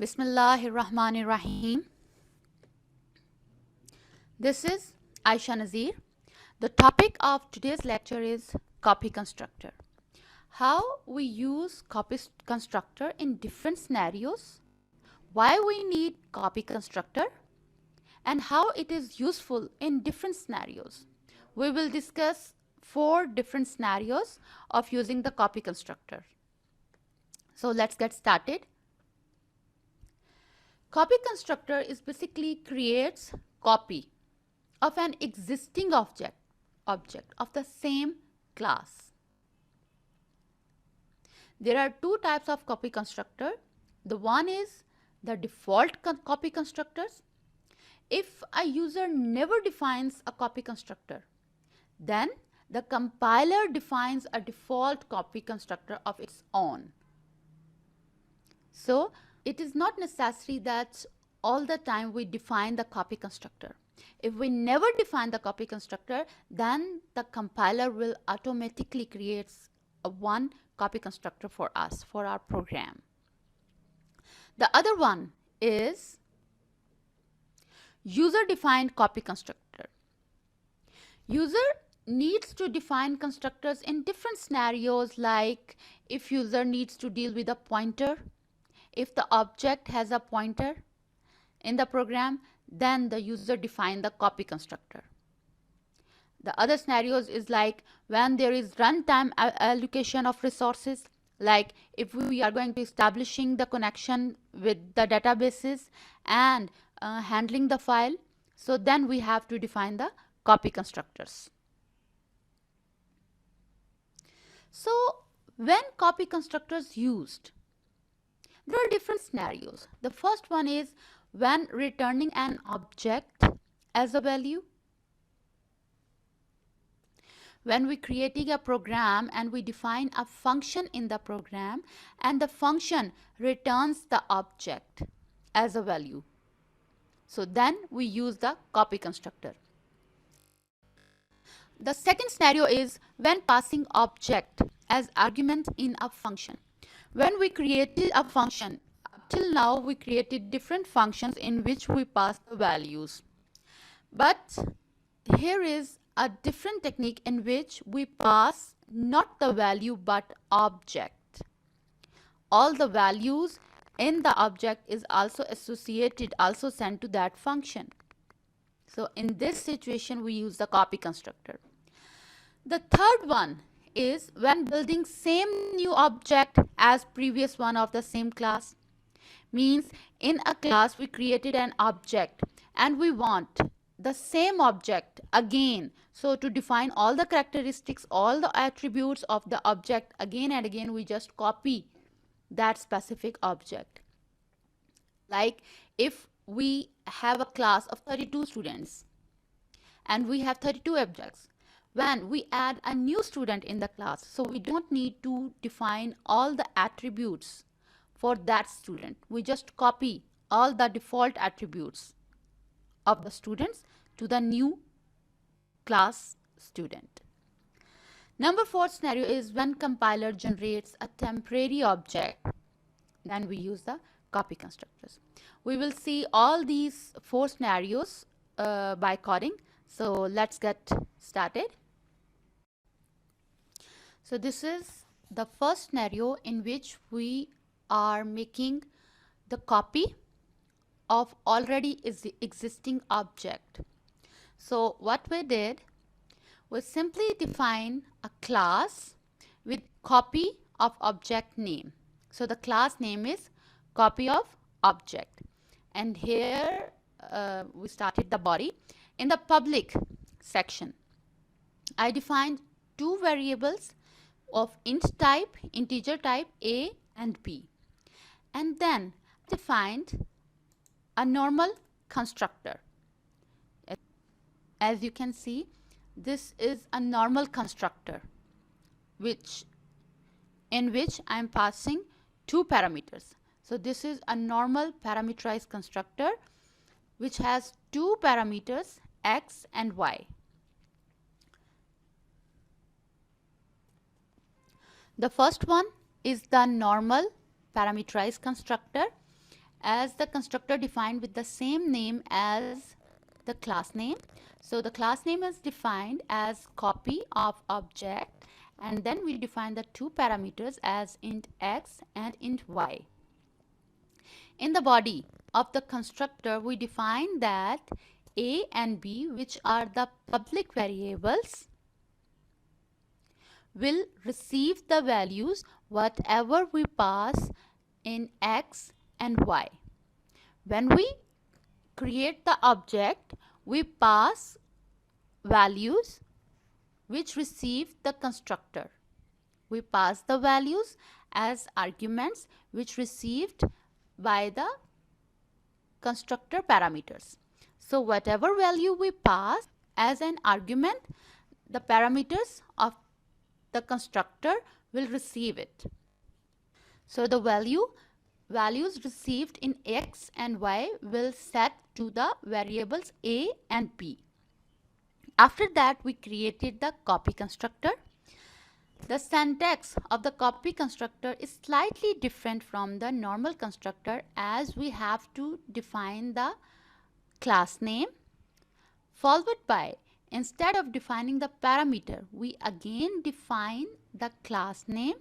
Bismillahirrahmanirrahim. This is Aisha Nazir. The topic of today's lecture is copy constructor. How we use copy constructor in different scenarios, why we need copy constructor, and how it is useful in different scenarios. We will discuss 4 different scenarios of using the copy constructor. So let's get started. Copy constructor is basically creates copy of an existing object of the same class. There are 2 types of copy constructor. The one is the default copy constructors. If a user never defines a copy constructor, then the compiler defines a default copy constructor of its own. So it is not necessary that all the time we define the copy constructor. If we never define the copy constructor, then the compiler will automatically create one copy constructor for us, for our program. The other one is user-defined copy constructor. User needs to define constructors in different scenarios, like if user needs to deal with a pointer, if the object has a pointer in the program, then the user define the copy constructor. The other scenarios is like when there is runtime allocation of resources, like if we are going to establishing the connection with the databases and handling the file, so then we have to define the copy constructors. So when copy constructors used, there are different scenarios. The first one is when returning an object as a value. When we creating a program and we define a function in the program and the function returns the object as a value. So then we use the copy constructor. The second scenario is when passing object as argument in a function. When we created a function, till now we created different functions in which we pass the values. But here is a different technique in which we pass not the value but object. All the values in the object is also associated, also sent to that function. So in this situation we use the copy constructor. The third one is when building same new object as previous one of the same class. Means in a class we created an object and we want the same object again. So to define all the characteristics, all the attributes of the object again and again, we just copy that specific object. Like if we have a class of 32 students and we have 32 objects, when we add a new student in the class, so we don't need to define all the attributes for that student. We just copy all the default attributes of the students to the new class student. Number 4 scenario is when compiler generates a temporary object, then we use the copy constructors. We will see all these 4 scenarios by coding. So let's get started. So this is the first scenario in which we are making the copy of already existing object. So what we did was simply define a class with copy of object name. So the class name is copy of object, and here we started the body. In the public section, I defined 2 variables of int type, integer type a and b, and then defined a normal constructor. As you can see, this is a normal constructor in which I am passing 2 parameters. So this is a normal parameterized constructor which has 2 parameters, x and y. The first one is the normal parameterized constructor, as the constructor defined with the same name as the class name. So the class name is defined as copy of object, and then we define the two parameters as int x and int y. In the body of the constructor, we define that a and b, which are the public variables, will receive the values whatever we pass in x and y. When we create the object, we pass values which receive the constructor. We pass the values as arguments which received by the constructor parameters. So whatever value we pass as an argument, the parameters of the constructor will receive it. So the values received in x and y will set to the variables a and b. After that, we created the copy constructor. The syntax of the copy constructor is slightly different from the normal constructor, as we have to define the class name, followed by, instead of defining the parameter, we again define the class name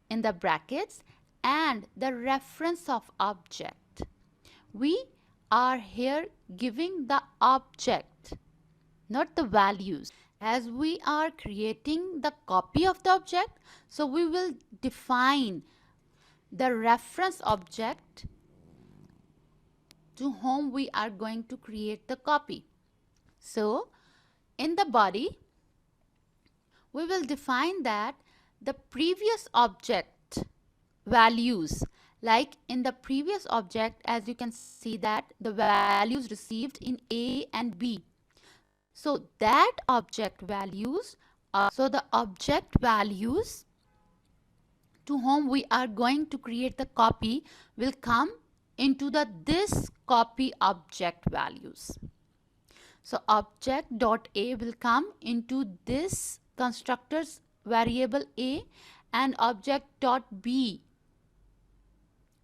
in the brackets and the reference of object. We are here giving the object, not the values. As we are creating the copy of the object, so we will define the reference object to whom we are going to create the copy. So in the body, we will define that the previous object values, like in the previous object, as you can see that the values received in a and b. So that object values, the object values to whom we are going to create the copy will come into this copy object values. So object dot a will come into this constructor's variable a, and object dot b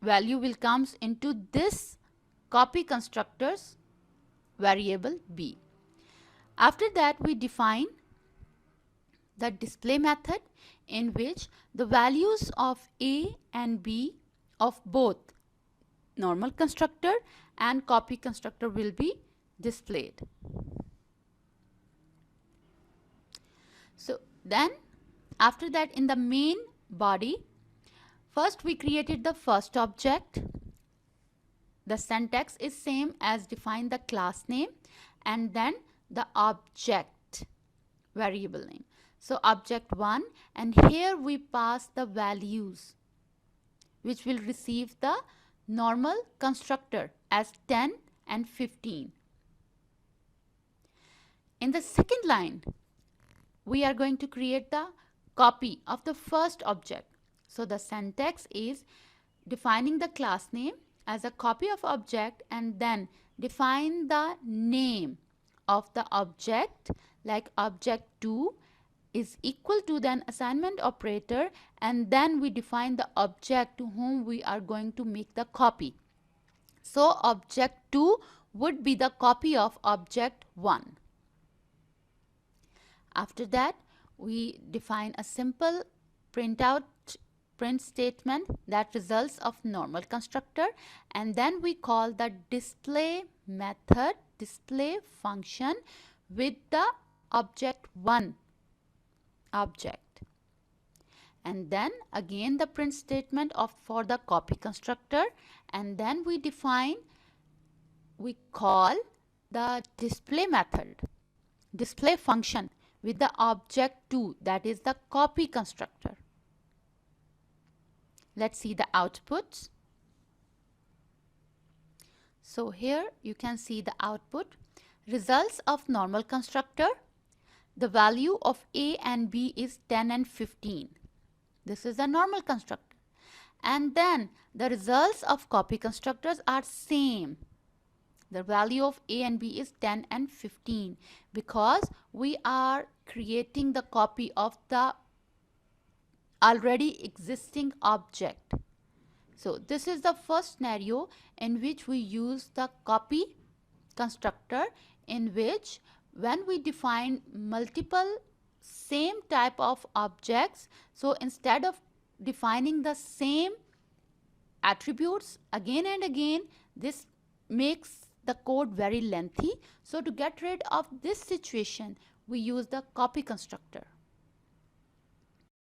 value will comes into this copy constructor's variable b. After that, we define the display method, in which the values of a and b of both normal constructor and copy constructor will be displayed. So then after that, in the main body, first we created the first object. The syntax is same as define the class name and then the object variable name. So object 1, and here we pass the values which will receive the normal constructor as 10 and 15. In the second line, we are going to create the copy of the first object. So the syntax is defining the class name as a copy of object and then define the name of the object, like object 2 is equal to then assignment operator, and then we define the object to whom we are going to make the copy. So object 2 would be the copy of object 1. After that, we define a simple print statement that results of normal constructor, and then we call the display method, display function with the object 1 object, and then again the print statement for the copy constructor, and then we call the display method, display function with the object 2, that is the copy constructor. Let's see the outputs. So here you can see the output. Results of normal constructor. The value of a and b is 10 and 15. This is a normal constructor. And then the results of copy constructors are same. The value of a and b is 10 and 15 because we are creating the copy of the already existing object. So this is the first scenario in which we use the copy constructor, in which when we define multiple same type of objects, so instead of defining the same attributes again and again, this makes the code very lengthy. So to get rid of this situation, we use the copy constructor.